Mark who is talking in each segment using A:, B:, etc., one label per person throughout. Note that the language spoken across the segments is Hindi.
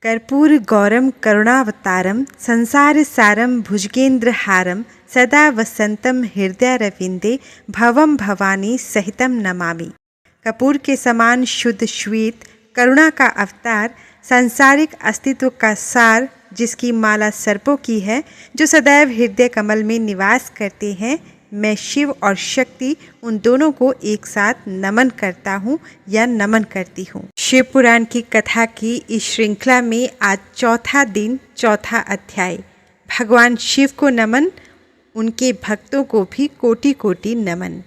A: कर्पूर गौरम करुणावतारम संसार सारम भुजगेंद्रहारम सदा वसंतम हृदयारविंदे भवम भवानी सहितम नमामि। कपूर के समान शुद्ध श्वेत करुणा का अवतार, सांसारिक अस्तित्व का सार, जिसकी माला सर्पों की है, जो सदैव हृदय कमल में निवास करते हैं, मैं शिव और शक्ति उन दोनों को एक साथ नमन करता हूँ या नमन करती हूँ। शिव पुराण की कथा की इस श्रृंखला में आज चौथा दिन, चौथा अध्याय। भगवान शिव को नमन, उनके भक्तों को भी कोटि कोटि नमन।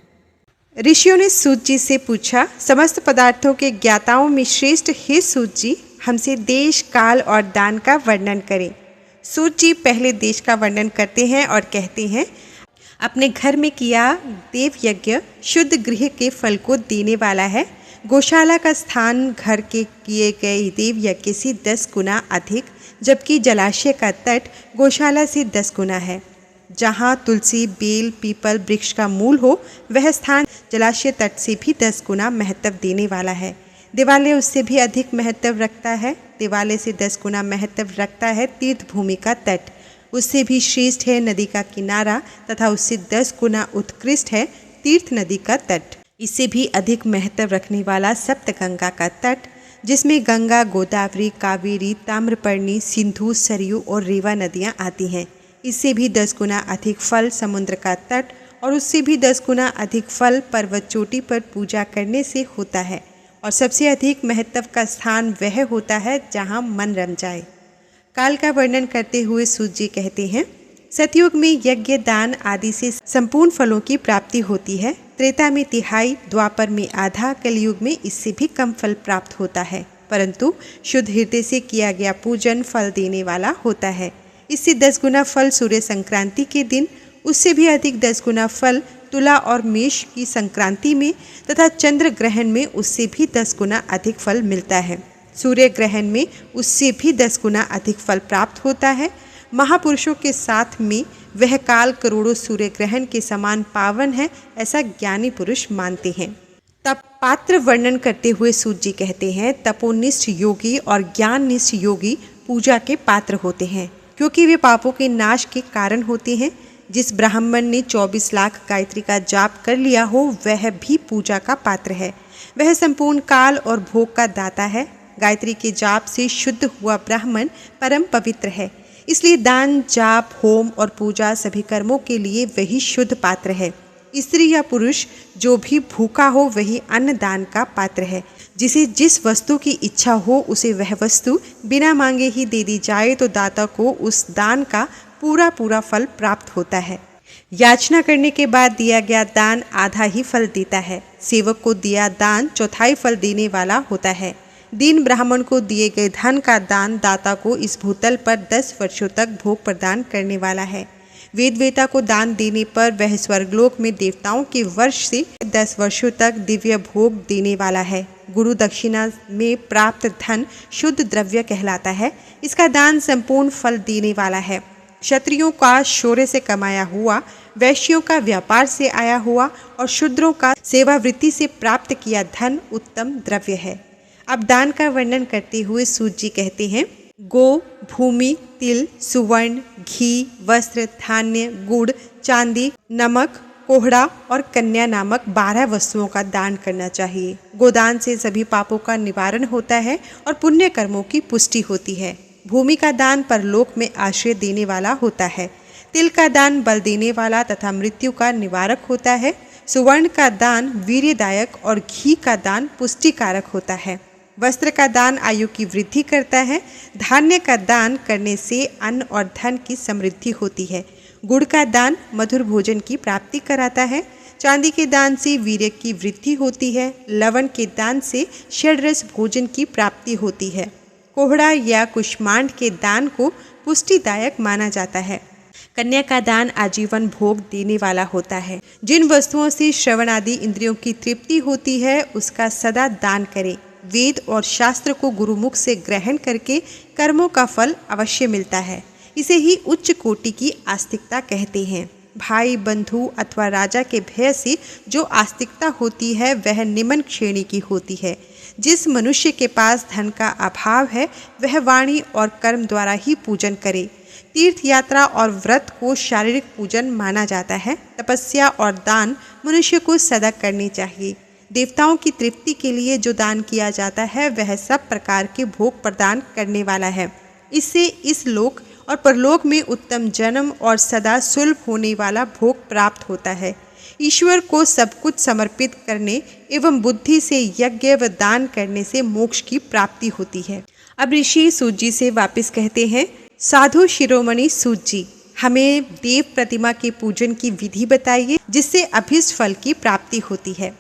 A: ऋषियों ने सूत जी से पूछा, समस्त पदार्थों के ज्ञाताओं में श्रेष्ठ हे सूत जी, हमसे देश, काल और दान का वर्णन करें। सूत जी पहले देश का वर्णन करते हैं और कहते हैं, अपने घर में किया देव यज्ञ शुद्ध गृह के फल को देने वाला है। गौशाला का स्थान घर के किए गए देव यज्ञ से 10 गुना अधिक, जबकि जलाशय का तट गौशाला से 10 गुना है। जहाँ तुलसी, बेल, पीपल वृक्ष का मूल हो, वह स्थान जलाशय तट से भी 10 गुना महत्व देने वाला है। देवालय उससे भी अधिक महत्व रखता है। देवालय से 10 गुना महत्व रखता है तीर्थ भूमि का तट। उससे भी श्रेष्ठ है नदी का किनारा तथा उससे 10 गुना उत्कृष्ट है तीर्थ नदी का तट। इससे भी अधिक महत्व रखने वाला सप्तगंगा का तट, जिसमें गंगा, गोदावरी, कावेरी, ताम्रपर्णी, सिंधु, सरयू और रेवा नदियाँ आती हैं। इससे भी 10 गुना अधिक फल समुद्र का तट, और उससे भी 10 गुना अधिक फल पर्वत चोटी पर पूजा करने से होता है। और सबसे अधिक महत्व का स्थान वह होता है जहाँ मन रम जाए। काल का वर्णन करते हुए सूत जी कहते हैं, सतयुग में यज्ञ, दान आदि से संपूर्ण फलों की प्राप्ति होती है। त्रेता में तिहाई, द्वापर में आधा, कलयुग में इससे भी कम फल प्राप्त होता है, परंतु शुद्ध हृदय से किया गया पूजन फल देने वाला होता है। इससे 10 गुना फल सूर्य संक्रांति के दिन, उससे भी अधिक 10 गुना फल तुला और मेष की संक्रांति में, तथा चंद्र ग्रहण में उससे भी 10 गुना अधिक फल मिलता है। सूर्य ग्रहण में उससे भी 10 गुना अधिक फल प्राप्त होता है। महापुरुषों के साथ में वह काल करोड़ों सूर्य ग्रहण के समान पावन है, ऐसा ज्ञानी पुरुष मानते हैं। तप पात्र वर्णन करते हुए सूत जी कहते हैं, तपोनिष्ठ योगी और ज्ञाननिष्ठ योगी पूजा के पात्र होते हैं, क्योंकि वे पापों के नाश के कारण होते हैं। जिस ब्राह्मण ने 24 लाख गायत्री का जाप कर लिया हो, वह भी पूजा का पात्र है। वह संपूर्ण काल और भोग का दाता है। गायत्री के जाप से शुद्ध हुआ ब्राह्मण परम पवित्र है। इसलिए दान, जाप, होम और पूजा सभी कर्मों के लिए वही शुद्ध पात्र है। स्त्री या पुरुष जो भी भूखा हो, वही अन्न दान का पात्र है। जिसे जिस वस्तु की इच्छा हो, उसे वह वस्तु बिना मांगे ही दे दी जाए तो दाता को उस दान का पूरा पूरा फल प्राप्त होता है। याचना करने के बाद दिया गया दान आधा ही फल देता है। सेवक को दिया दान चौथाई फल देने वाला होता है। दीन ब्राह्मण को दिए गए धन का दान दाता को इस भूतल पर 10 वर्षों तक भोग प्रदान करने वाला है। वेदवेता को दान देने पर वह स्वर्गलोक में देवताओं के वर्ष से 10 वर्षों तक दिव्य भोग देने वाला है। गुरु दक्षिणा में प्राप्त धन शुद्ध द्रव्य कहलाता है। इसका दान संपूर्ण फल देने वाला है। क्षत्रियों का शौर्य से कमाया हुआ, वैश्यों का व्यापार से आया हुआ और शूद्रों का सेवावृत्ति से प्राप्त किया धन उत्तम द्रव्य है। अब दान का वर्णन करते हुए सूत जी कहते हैं, गो, भूमि, तिल, सुवर्ण, घी, वस्त्र, धान्य, गुड़, चांदी, नमक, कोहड़ा और कन्या नामक 12 वस्तुओं का दान करना चाहिए। गोदान से सभी पापों का निवारण होता है और पुण्य कर्मों की पुष्टि होती है। भूमि का दान परलोक में आश्रय देने वाला होता है। तिल का दान बल देने वाला तथा मृत्यु का निवारक होता है। सुवर्ण का दान वीर्यदायक और घी का दान पुष्टिकारक होता है। वस्त्र का दान आयु की वृद्धि करता है। धान्य का दान करने से अन्न और धन की समृद्धि होती है। गुड़ का दान मधुर भोजन की प्राप्ति कराता है। चांदी के दान से वीर्य की वृद्धि होती है। लवण के दान से षड्रस भोजन की प्राप्ति होती है। कोहड़ा या कुष्मांड के दान को पुष्टिदायक माना जाता है। कन्या का दान आजीवन भोग देने वाला होता है। जिन वस्तुओं से श्रवण आदि इंद्रियों की तृप्ति होती है, उसका सदा दान करें। वेद और शास्त्र को गुरुमुख से ग्रहण करके कर्मों का फल अवश्य मिलता है। इसे ही उच्च कोटि की आस्तिकता कहते हैं। भाई, बंधु अथवा राजा के भय से जो आस्तिकता होती है, वह निम्न श्रेणी की होती है। जिस मनुष्य के पास धन का अभाव है वह वाणी और कर्म द्वारा ही पूजन करे। तीर्थ यात्रा और व्रत को शारीरिक पूजन माना जाता है। तपस्या और दान मनुष्य को सदा करनी चाहिए। देवताओं की तृप्ति के लिए जो दान किया जाता है वह सब प्रकार के भोग प्रदान करने वाला है। इससे इस लोक और परलोक में उत्तम जन्म और सदा सुलभ होने वाला भोग प्राप्त होता है। ईश्वर को सब कुछ समर्पित करने एवं बुद्धि से यज्ञ व दान करने से मोक्ष की प्राप्ति होती है। अब ऋषि सूत जी से वापस कहते हैं, साधु शिरोमणि सूत जी, हमें देव प्रतिमा के पूजन की विधि बताइए जिससे अभीष्ट फल की प्राप्ति होती है।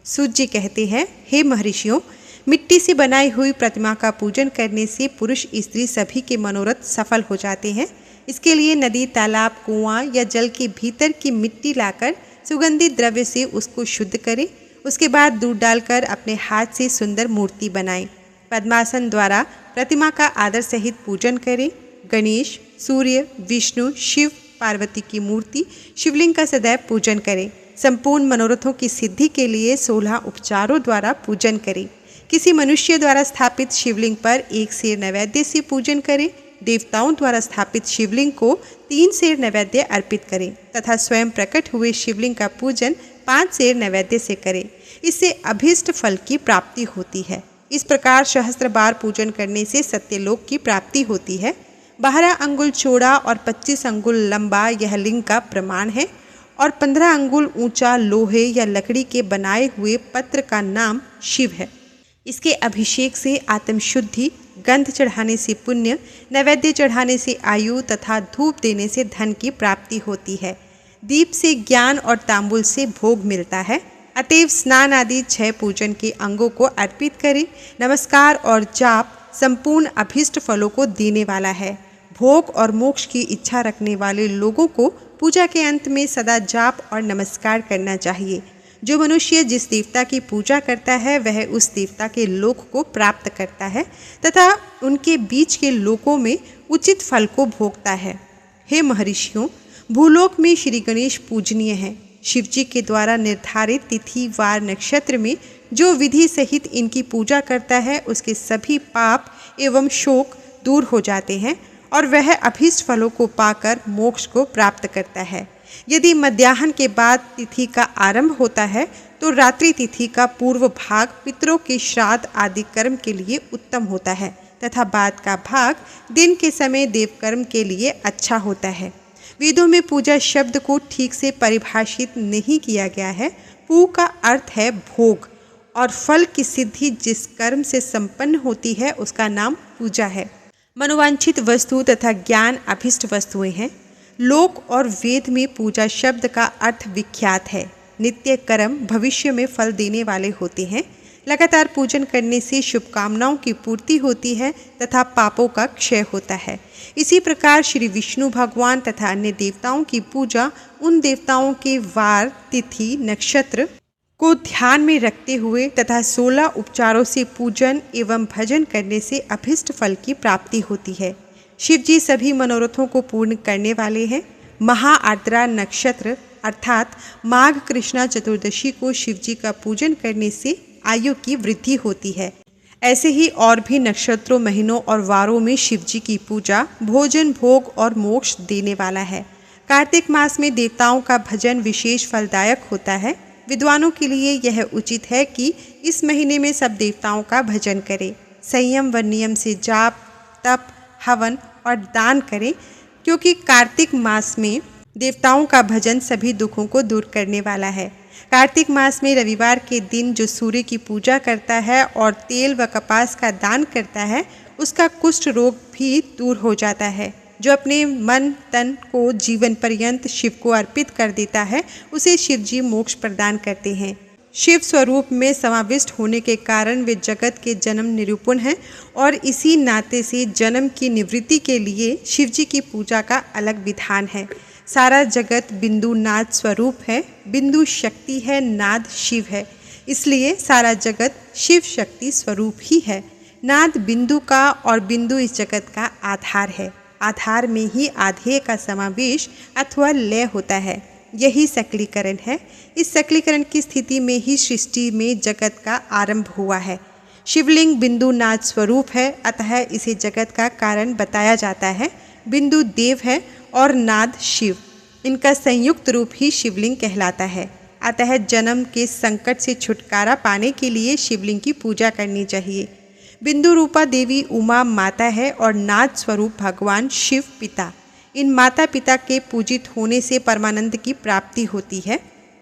A: सूत जी कहते हैं, हे महर्षियों, मिट्टी से बनाई हुई प्रतिमा का पूजन करने से पुरुष स्त्री सभी के मनोरथ सफल हो जाते हैं। इसके लिए नदी, तालाब, कुआं या जल के भीतर की मिट्टी लाकर सुगंधित द्रव्य से उसको शुद्ध करें। उसके बाद दूध डालकर अपने हाथ से सुंदर मूर्ति बनाएं। पद्मासन द्वारा प्रतिमा का आदर सहित पूजन करें। गणेश, सूर्य, विष्णु, शिव, पार्वती की मूर्ति, शिवलिंग का सदैव पूजन करें। संपूर्ण मनोरथों की सिद्धि के लिए 16 उपचारों द्वारा पूजन करें। किसी मनुष्य द्वारा स्थापित शिवलिंग पर 1 सेर नैवेद्य से पूजन करें। देवताओं द्वारा स्थापित शिवलिंग को 3 सेर नैवेद्य अर्पित करें तथा स्वयं प्रकट हुए शिवलिंग का पूजन 5 सेर नैवेद्य से करें। इससे अभीष्ट फल की प्राप्ति होती है। इस प्रकार सहस्त्र बार पूजन करने से सत्यलोक की प्राप्ति होती है। 12 अंगुल चौड़ा और 25 अंगुल लंबा यह लिंग का प्रमाण है और 15 अंगुल ऊंचा लोहे या लकड़ी के बनाए हुए पत्र का नाम शिव है। इसके अभिषेक से आत्मशुद्धि, गंध चढ़ाने से पुण्य, नैवेद्य चढ़ाने से आयु तथा धूप देने से धन की प्राप्ति होती है। दीप से ज्ञान और तांबुल से भोग मिलता है। अतएव स्नान आदि 6 पूजन के अंगों को अर्पित करें। नमस्कार और जाप संपूर्ण अभीष्ट फलों को देने वाला है। भोग और मोक्ष की इच्छा रखने वाले लोगों को पूजा के अंत में सदा जाप और नमस्कार करना चाहिए। जो मनुष्य जिस देवता की पूजा करता है वह उस देवता के लोक को प्राप्त करता है तथा उनके बीच के लोकों में उचित फल को भोगता है। हे महर्षियों, भूलोक में श्री गणेश पूजनीय हैं। शिव जी के द्वारा निर्धारित तिथि, वार, नक्षत्र में जो विधि सहित इनकी पूजा करता है उसके सभी पाप एवं शोक दूर हो जाते हैं और वह अभीष्ट फलों को पाकर मोक्ष को प्राप्त करता है। यदि मध्याह्न के बाद तिथि का आरंभ होता है तो रात्रि तिथि का पूर्व भाग पितरों के श्राद्ध आदि कर्म के लिए उत्तम होता है तथा बाद का भाग दिन के समय देवकर्म के लिए अच्छा होता है। वेदों में पूजा शब्द को ठीक से परिभाषित नहीं किया गया है। पू का अर्थ है भोग और फल की सिद्धि जिस कर्म से संपन्न होती है उसका नाम पूजा है। मनोवांछित वस्तु तथा ज्ञान अभिष्ट वस्तुएं हैं। लोक और वेद में पूजा शब्द का अर्थ विख्यात है। नित्य कर्म भविष्य में फल देने वाले होते हैं। लगातार पूजन करने से शुभकामनाओं की पूर्ति होती है तथा पापों का क्षय होता है। इसी प्रकार श्री विष्णु भगवान तथा अन्य देवताओं की पूजा उन देवताओं के वार, तिथि, नक्षत्र को ध्यान में रखते हुए तथा 16 उपचारों से पूजन एवं भजन करने से अभीष्ट फल की प्राप्ति होती है। शिव जी सभी मनोरथों को पूर्ण करने वाले हैं। महाआर्द्रा नक्षत्र अर्थात माघ कृष्णा चतुर्दशी को शिव जी का पूजन करने से आयु की वृद्धि होती है। ऐसे ही और भी नक्षत्रों, महीनों और वारों में शिव जी की पूजा भोजन, भोग और मोक्ष देने वाला है। कार्तिक मास में देवताओं का भजन विशेष फलदायक होता है। विद्वानों के लिए यह उचित है कि इस महीने में सब देवताओं का भजन करें। संयम व नियम से जाप, तप, हवन और दान करें, क्योंकि कार्तिक मास में देवताओं का भजन सभी दुखों को दूर करने वाला है। कार्तिक मास में रविवार के दिन जो सूर्य की पूजा करता है और तेल व कपास का दान करता है उसका कुष्ठ रोग भी दूर हो जाता है। जो अपने मन तन को जीवन पर्यंत शिव को अर्पित कर देता है उसे शिव जी मोक्ष प्रदान करते हैं। शिव स्वरूप में समाविष्ट होने के कारण वे जगत के जन्म निरूपण हैं और इसी नाते से जन्म की निवृत्ति के लिए शिव जी की पूजा का अलग विधान है। सारा जगत बिंदु नाद स्वरूप है। बिंदु शक्ति है, नाद शिव है, इसलिए सारा जगत शिव शक्ति स्वरूप ही है। नाद बिंदु का और बिंदु इस जगत का आधार है। आधार में ही आधेय का समावेश अथवा लय होता है। यही सकलीकरण है। इस सकलीकरण की स्थिति में ही सृष्टि में जगत का आरंभ हुआ है। शिवलिंग बिंदु नाद स्वरूप है, अतः इसे जगत का कारण बताया जाता है। बिंदु देव है और नाद शिव, इनका संयुक्त रूप ही शिवलिंग कहलाता है। अतः जन्म के संकट से छुटकारा पाने के लिए शिवलिंग की पूजा करनी चाहिए। बिंदु रूपा देवी उमा माता है और नाद स्वरूप भगवान शिव पिता। इन माता पिता के पूजित होने से परमानंद की प्राप्ति होती है।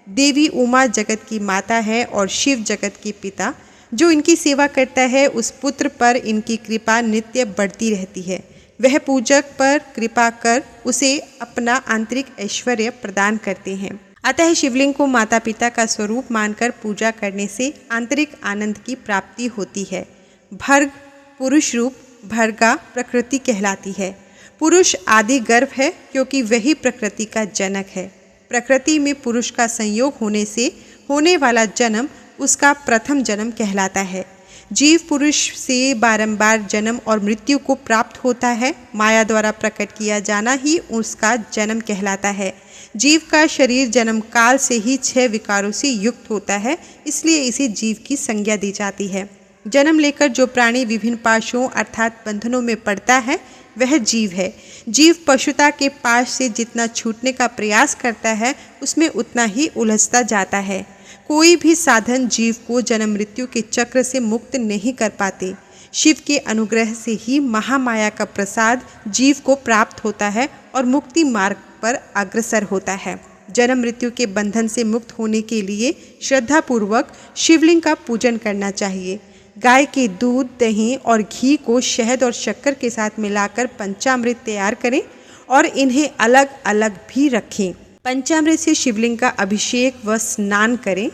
A: देवी उमा जगत की माता है और शिव जगत के पिता। जो इनकी सेवा करता है उस पुत्र पर इनकी कृपा नित्य बढ़ती रहती है। वह पूजक पर कृपा कर उसे अपना आंतरिक ऐश्वर्य प्रदान करते हैं। अतः शिवलिंग को माता पिता का स्वरूप मानकर पूजा करने से आंतरिक आनंद की प्राप्ति होती है। भर्ग पुरुष रूप, भर्गा प्रकृति कहलाती है। पुरुष आदि गर्भ है क्योंकि वही प्रकृति का जनक है। प्रकृति में पुरुष का संयोग होने से होने वाला जन्म उसका प्रथम जन्म कहलाता है। जीव पुरुष से बारंबार जन्म और मृत्यु को प्राप्त होता है। माया द्वारा प्रकट किया जाना ही उसका जन्म कहलाता है। जीव का शरीर जन्म काल से ही 6 विकारों से युक्त होता है, इसलिए इसे जीव की संज्ञा दी जाती है। जन्म लेकर जो प्राणी विभिन्न पाशों अर्थात बंधनों में पड़ता है वह जीव है। जीव पशुता के पाश से जितना छूटने का प्रयास करता है उसमें उतना ही उलझता जाता है। कोई भी साधन जीव को जन्म मृत्यु के चक्र से मुक्त नहीं कर पाते। शिव के अनुग्रह से ही महामाया का प्रसाद जीव को प्राप्त होता है और मुक्ति मार्ग पर अग्रसर होता है। जन्म मृत्यु के बंधन से मुक्त होने के लिए श्रद्धापूर्वक शिवलिंग का पूजन करना चाहिए। गाय के दूध, दही और घी को शहद और शक्कर के साथ मिलाकर पंचामृत तैयार करें और इन्हें अलग अलग भी रखें। पंचामृत से शिवलिंग का अभिषेक व स्नान करें।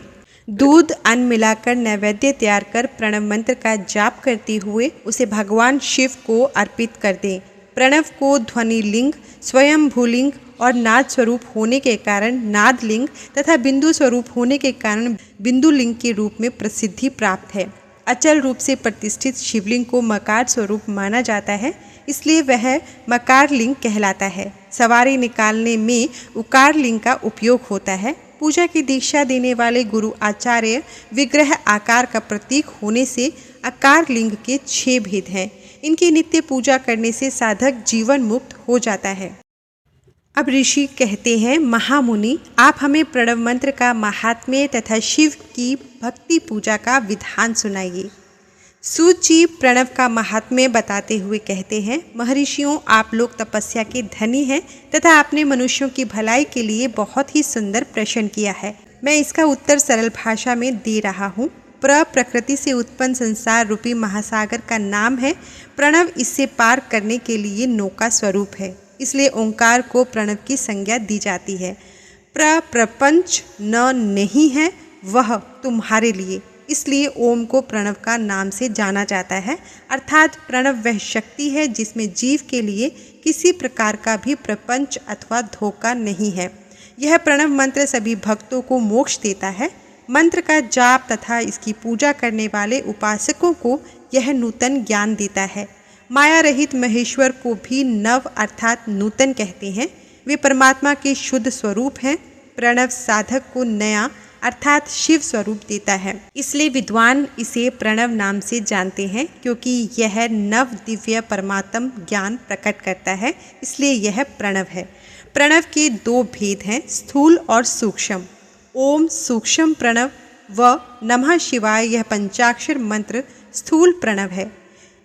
A: दूध अन्न मिलाकर नैवेद्य तैयार कर प्रणव मंत्र का जाप करते हुए उसे भगवान शिव को अर्पित कर दें। प्रणव को ध्वनि लिंग, स्वयं भूलिंग और नाद स्वरूप होने के कारण नाद लिंग तथा बिंदु स्वरूप होने के कारण बिंदु लिंग के रूप में प्रसिद्धि प्राप्त है। अचल रूप से प्रतिष्ठित शिवलिंग को मकार स्वरूप माना जाता है, इसलिए वह मकार लिंग कहलाता है। सवारी निकालने में उकार लिंग का उपयोग होता है। पूजा की दीक्षा देने वाले गुरु आचार्य विग्रह आकार का प्रतीक होने से आकार लिंग के 6 भेद हैं। इनकी नित्य पूजा करने से साधक जीवन मुक्त हो जाता है। अब ऋषि कहते हैं, महामुनि आप हमें प्रणव मंत्र का महात्म्य तथा शिव की भक्ति पूजा का विधान सुनाइए। सूत जी प्रणव का महात्म्य बताते हुए कहते हैं, महर्षियों आप लोग तपस्या के धनी हैं तथा आपने मनुष्यों की भलाई के लिए बहुत ही सुंदर प्रश्न किया है। मैं इसका उत्तर सरल भाषा में दे रहा हूँ। प्रकृति से उत्पन्न संसार रूपी महासागर का नाम है। प्रणव इससे पार करने के लिए नौका स्वरूप है, इसलिए ओंकार को प्रणव की संज्ञा दी जाती है। प्रपंच न नहीं है वह तुम्हारे लिए, इसलिए ओम को प्रणव का नाम से जाना जाता है। अर्थात प्रणव वह शक्ति है जिसमें जीव के लिए किसी प्रकार का भी प्रपंच अथवा धोखा नहीं है। यह प्रणव मंत्र सभी भक्तों को मोक्ष देता है। मंत्र का जाप तथा इसकी पूजा करने वाले उपासकों को यह नूतन ज्ञान देता है। माया रहित महेश्वर को भी नव अर्थात नूतन कहते हैं। वे परमात्मा के शुद्ध स्वरूप हैं। प्रणव साधक को नया अर्थात शिव स्वरूप देता है, इसलिए विद्वान इसे प्रणव नाम से जानते हैं, क्योंकि यह नव दिव्य परमात्म ज्ञान प्रकट करता है, इसलिए यह प्रणव है। प्रणव के 2 भेद हैं, स्थूल और सूक्ष्म। ओम सूक्ष्म प्रणव व नमः शिवाय यह पंचाक्षर मंत्र स्थूल प्रणव है।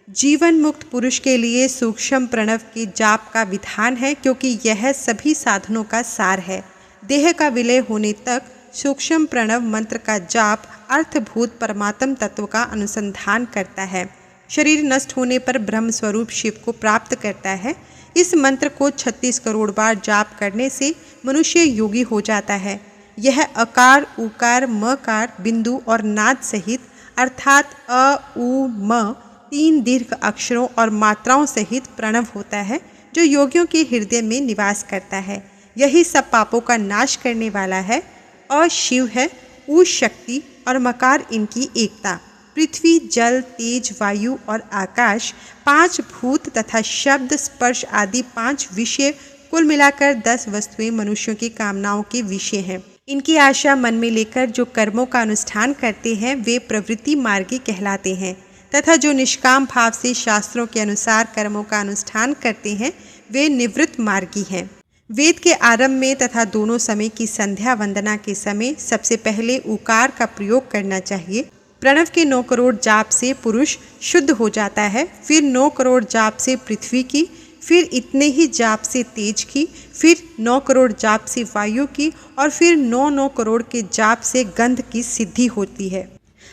A: जीवन मुक्त पुरुष के लिए सूक्ष्म प्रणव के जाप का विधान है, क्योंकि यह सभी साधनों का सार है। देह का विलय होने तक सूक्ष्म प्रणव मंत्र का जाप अर्थभूत परमात्म तत्व का अनुसंधान करता है। शरीर नष्ट होने पर ब्रह्म स्वरूप शिव को प्राप्त करता है। इस मंत्र को 36 करोड़ बार जाप करने से मनुष्य योगी हो जाता है। यह अकार, उकार, मकार, बिंदु और नाद सहित अर्थात अ, उ, म 3 दीर्घ अक्षरों और मात्राओं सहित प्रणव होता है, जो योगियों के हृदय में निवास करता है। यही सब पापों का नाश करने वाला है। अ शिव है, उ शक्ति और मकार इनकी एकता। पृथ्वी, जल, तेज, वायु और आकाश 5 भूत तथा शब्द, स्पर्श आदि 5 विषय, कुल मिलाकर 10 वस्तुएं मनुष्यों की कामनाओं के विषय हैं। इनकी आशा मन में लेकर जो कर्मों का अनुष्ठान करते हैं वे प्रवृत्ति मार्गी कहलाते हैं। तथा जो निष्काम भाव से शास्त्रों के अनुसार कर्मों का अनुष्ठान करते हैं वे निवृत्त मार्गी हैं। वेद के आरंभ में तथा दोनों समय की संध्या वंदना के समय सबसे पहले उकार का प्रयोग करना चाहिए। प्रणव के 9 करोड़ जाप से पुरुष शुद्ध हो जाता है, फिर 9 करोड़ जाप से पृथ्वी की, फिर इतने ही जाप से तेज की, फिर 9 करोड़ जाप से वायु की और फिर 9 करोड़ के जाप से गंध की सिद्धि होती है।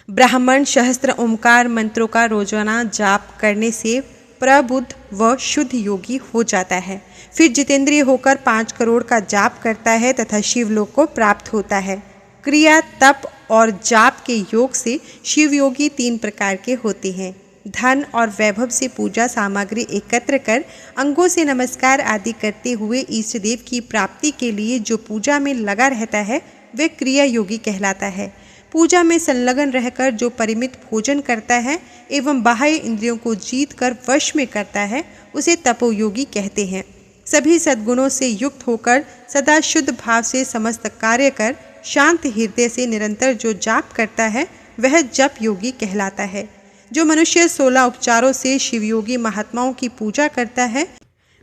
A: ब्राह्मण सहस्त्र ओंकार मंत्रों का रोजाना जाप करने से प्रबुद्ध व शुद्ध योगी हो जाता है। फिर जितेंद्रिय होकर 5 करोड़ का जाप करता है तथा शिवलोक को प्राप्त होता है। क्रिया, तप और जाप के योग से शिव योगी 3 प्रकार के होते हैं। धन और वैभव से पूजा सामग्री एकत्र कर अंगों से नमस्कार आदि करते हुए इष्ट देव की प्राप्ति के लिए जो पूजा में लगा रहता है वह क्रिया योगी कहलाता है। पूजा में संलग्न रहकर जो परिमित भोजन करता है एवं बाह्य इंद्रियों को जीत कर वश में करता है उसे तपोयोगी कहते हैं। सभी सद्गुणों से युक्त होकर सदा शुद्ध भाव से समस्त कार्य कर शांत हृदय से निरंतर जो जाप करता है वह जप योगी कहलाता है। जो मनुष्य 16 उपचारों से शिवयोगी महात्माओं की पूजा करता है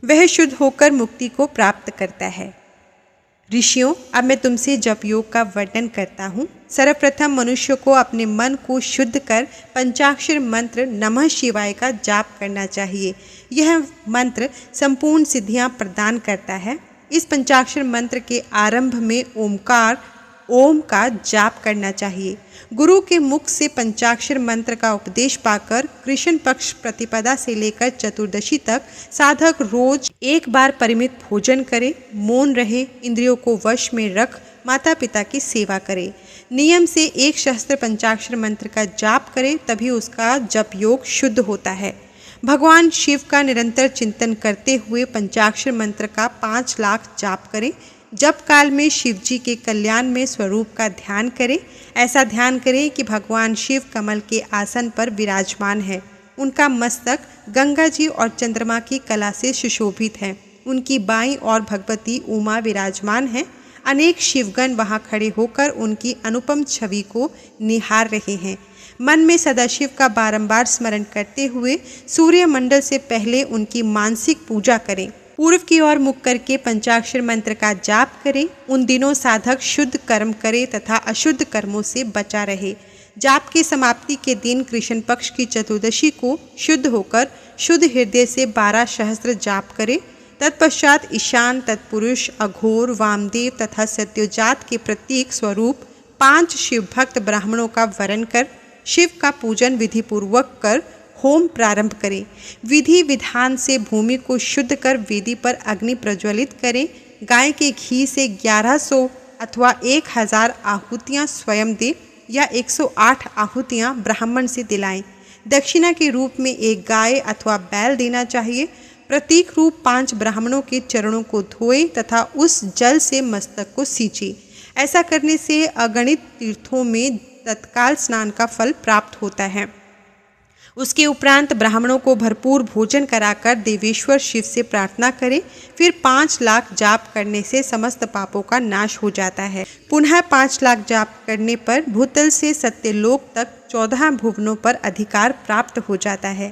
A: वह शुद्ध होकर मुक्ति को प्राप्त करता है। ऋषियों, अब मैं तुमसे जप योग का वर्णन करता हूँ। सर्वप्रथम मनुष्य को अपने मन को शुद्ध कर पंचाक्षर मंत्र नमः शिवाय का जाप करना चाहिए। यह मंत्र संपूर्ण सिद्धियाँ प्रदान करता है। इस पंचाक्षर मंत्र के आरंभ में ओमकार ओम का जाप करना चाहिए। गुरु के मुख से पंचाक्षर मंत्र का उपदेश पाकर कृष्ण पक्ष प्रतिपदा से लेकर चतुर्दशी तक साधक रोज एक बार परिमित भोजन करे, मौन रहे, इंद्रियों को वश में रख माता पिता की सेवा करे, नियम से एक सहस्त्र पंचाक्षर मंत्र का जाप करे, तभी उसका जप योग शुद्ध होता है। भगवान शिव का निरंतर चिंतन करते हुए पंचाक्षर मंत्र का 5 लाख जाप करें। जप काल में शिव जी के कल्याण में स्वरूप का ध्यान करें। ऐसा ध्यान करें कि भगवान शिव कमल के आसन पर विराजमान है। उनका मस्तक गंगा जी और चंद्रमा की कला से सुशोभित है। उनकी बाईं और भगवती उमा विराजमान है। अनेक शिवगण वहां खड़े होकर उनकी अनुपम छवि को निहार रहे हैं। मन में सदाशिव का बारंबार स्मरण करते हुए सूर्य मंडल से पहले उनकी मानसिक पूजा करें। पूर्व की ओर मुख करके पंचाक्षर मंत्र का जाप करें। उन दिनों साधक शुद्ध कर्म करे तथा अशुद्ध कर्मों से बचा रहे। जाप की समाप्ति के दिन कृष्ण पक्ष की चतुर्दशी को शुद्ध होकर शुद्ध हृदय से 12 सहस्त्र जाप करे। तत्पश्चात ईशान, तत्पुरुष, अघोर, वामदेव तथा सत्योजात के प्रतीक स्वरूप 5 शिव भक्त ब्राह्मणों का वरण कर शिव का पूजन विधि पूर्वक कर होम प्रारंभ करें। विधि विधान से भूमि को शुद्ध कर वेदी पर अग्नि प्रज्वलित करें। गाय के घी से 1100 अथवा 1000 आहुतियाँ स्वयं दे या 108 आहुतियाँ ब्राह्मण से दिलाएं। दक्षिणा के रूप में एक गाय अथवा बैल देना चाहिए। प्रतीक रूप 5 ब्राह्मणों के चरणों को धोए तथा उस जल से मस्तक को सींचे। ऐसा करने से अगणित तीर्थों में तत्काल स्नान का फल प्राप्त होता है। उसके उपरांत ब्राह्मणों को भरपूर भोजन कराकर देवेश्वर शिव से प्रार्थना करें। फिर 5 लाख जाप करने से समस्त पापों का नाश हो जाता है। पुनः 5 लाख जाप करने पर भूतल से सत्यलोक तक 14 भुवनों पर अधिकार प्राप्त हो जाता है।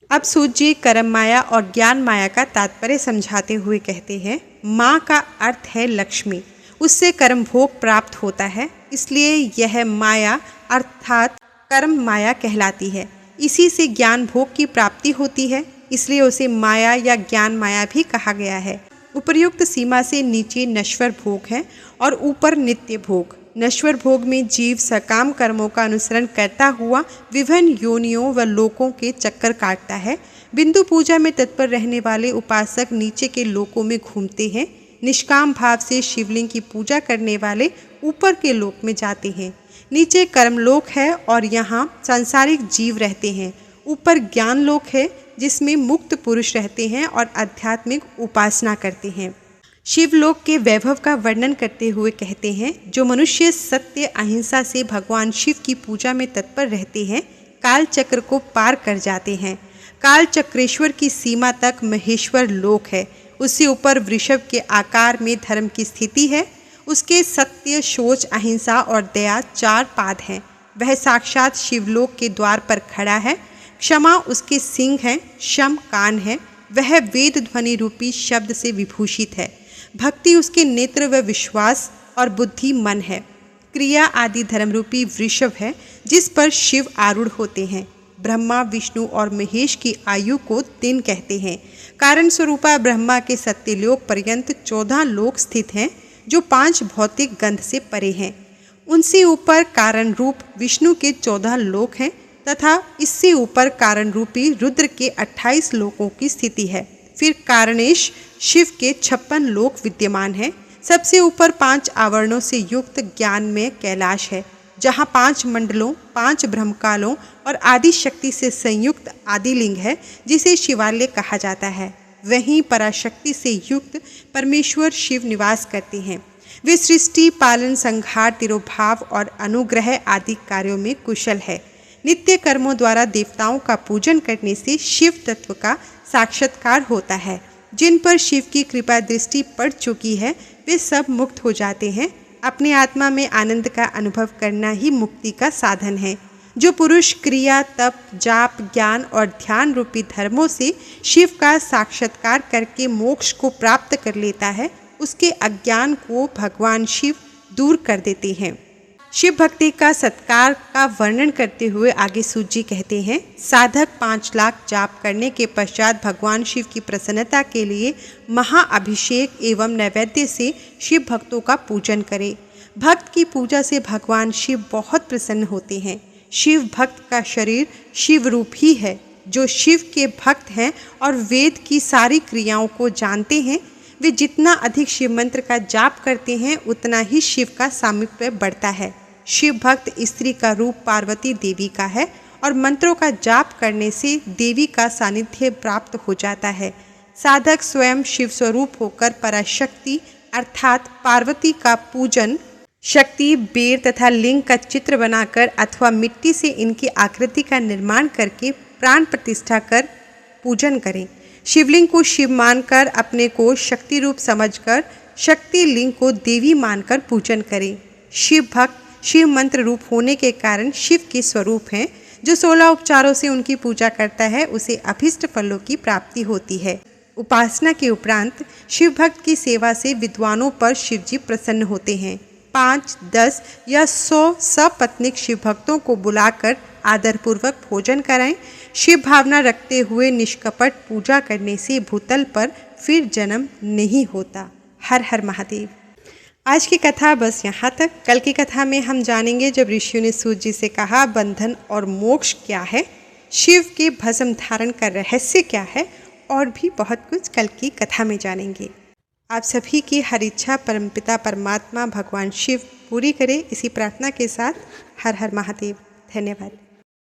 A: अब सूत जी कर्म माया और ज्ञान माया का तात्पर्य समझाते हुए कहते हैं, माँ का अर्थ है लक्ष्मी, उससे कर्म भोग प्राप्त होता है, इसलिए यह माया अर्थात कर्म माया कहलाती है। इसी से ज्ञान भोग की प्राप्ति होती है, इसलिए उसे माया या ज्ञान माया भी कहा गया है। उपर्युक्त सीमा से नीचे नश्वर भोग है और ऊपर नित्य भोग। नश्वर भोग में जीव सकाम कर्मों का अनुसरण करता हुआ विभिन्न योनियों व लोकों के चक्कर काटता है। बिंदु पूजा में तत्पर रहने वाले उपासक नीचे के लोकों में घूमते हैं। निष्काम भाव से शिवलिंग की पूजा करने वाले ऊपर के लोक में जाते हैं। नीचे कर्मलोक है और यहाँ सांसारिक जीव रहते हैं। ऊपर ज्ञान लोक है जिसमें मुक्त पुरुष रहते हैं और आध्यात्मिक उपासना करते हैं। शिवलोक के वैभव का वर्णन करते हुए कहते हैं, जो मनुष्य सत्य अहिंसा से भगवान शिव की पूजा में तत्पर रहते हैं काल चक्र को पार कर जाते हैं। काल चक्रेश्वर की सीमा तक महेश्वर लोक है। उससे ऊपर वृषभ के आकार में धर्म की स्थिति है। उसके सत्य, शोच, अहिंसा और दया 4 पाद हैं। वह साक्षात शिवलोक के द्वार पर खड़ा है। क्षमा उसके सिंह हैं, शम कान है, वह वेद ध्वनि रूपी शब्द से विभूषित है। भक्ति उसके नेत्र व विश्वास और बुद्धि मन है। क्रिया आदि धर्मरूपी वृषभ है जिस पर शिव आरूढ़ होते हैं। ब्रह्मा, विष्णु और महेश की आयु को दिन कहते हैं। कारण स्वरूपा ब्रह्मा के सत्यलोक पर्यंत 14 लोक स्थित हैं जो 5 भौतिक गंध से परे हैं। उनसे ऊपर कारण रूप विष्णु के 14 लोक हैं तथा इससे ऊपर कारण रूपी रुद्र के 28 लोकों की स्थिति है। फिर कारणेश शिव के 56 लोक विद्यमान हैं। सबसे ऊपर 5 आवरणों से युक्त ज्ञान में कैलाश है, जहाँ 5 मंडलों, 5 ब्रह्मकालों और आदि शक्ति से संयुक्त आदिलिंग है जिसे शिवालय कहा जाता है। वहीं पराशक्ति से युक्त परमेश्वर शिव निवास करते हैं। वे सृष्टि, पालन, संहार, तिरोभाव और अनुग्रह आदि कार्यों में कुशल है। नित्य कर्मों द्वारा देवताओं का पूजन करने से शिव तत्व का साक्षात्कार होता है। जिन पर शिव की कृपा दृष्टि पड़ चुकी है वे सब मुक्त हो जाते हैं। अपने आत्मा में आनंद का अनुभव करना ही मुक्ति का साधन है। जो पुरुष क्रिया, तप, जाप, ज्ञान और ध्यान रूपी धर्मों से शिव का साक्षात्कार करके मोक्ष को प्राप्त कर लेता है, उसके अज्ञान को भगवान शिव दूर कर देते हैं। शिव भक्ति का सत्कार का वर्णन करते हुए आगे सूत जी कहते हैं, साधक 5 लाख जाप करने के पश्चात भगवान शिव की प्रसन्नता के लिए महाअभिषेक एवं नैवेद्य से शिव भक्तों का पूजन करे। भक्त की पूजा से भगवान शिव बहुत प्रसन्न होते हैं। शिव भक्त का शरीर शिव रूप ही है। जो शिव के भक्त हैं और वेद की सारी क्रियाओं को जानते हैं, वे जितना अधिक शिव मंत्र का जाप करते हैं उतना ही शिव का सामीप्य बढ़ता है। शिव भक्त स्त्री का रूप पार्वती देवी का है और मंत्रों का जाप करने से देवी का सानिध्य प्राप्त हो जाता है। साधक स्वयं शिव स्वरूप होकर पराशक्ति अर्थात पार्वती का पूजन शक्ति, बेर तथा लिंग का चित्र बनाकर अथवा मिट्टी से इनकी आकृति का निर्माण करके प्राण प्रतिष्ठा कर पूजन करें। शिवलिंग को शिव मानकर अपने को शक्ति रूप समझकर शक्ति लिंग को देवी मानकर पूजन करें। शिव भक्त शिव मंत्र रूप होने के कारण शिव के स्वरूप हैं। जो 16 उपचारों से उनकी पूजा करता है उसे अभीष्ट फलों की प्राप्ति होती है। उपासना के उपरांत शिव भक्त की सेवा से विद्वानों पर शिवजी प्रसन्न होते हैं। 5, 10 या 100 सपत्नीक शिव भक्तों को बुलाकर आदरपूर्वक भोजन कराएं। शिव भावना रखते हुए निष्कपट पूजा करने से भूतल पर फिर जन्म नहीं होता। हर हर महादेव। आज की कथा बस यहाँ तक। कल की कथा में हम जानेंगे जब ऋषियों ने सूत जी से कहा बंधन और मोक्ष क्या है, शिव के भस्म धारण का रहस्य क्या है, और भी बहुत कुछ कल की कथा में जानेंगे। आप सभी की हर इच्छा परमपिता परमात्मा भगवान शिव पूरी करे, इसी प्रार्थना के साथ हर हर महादेव। धन्यवाद।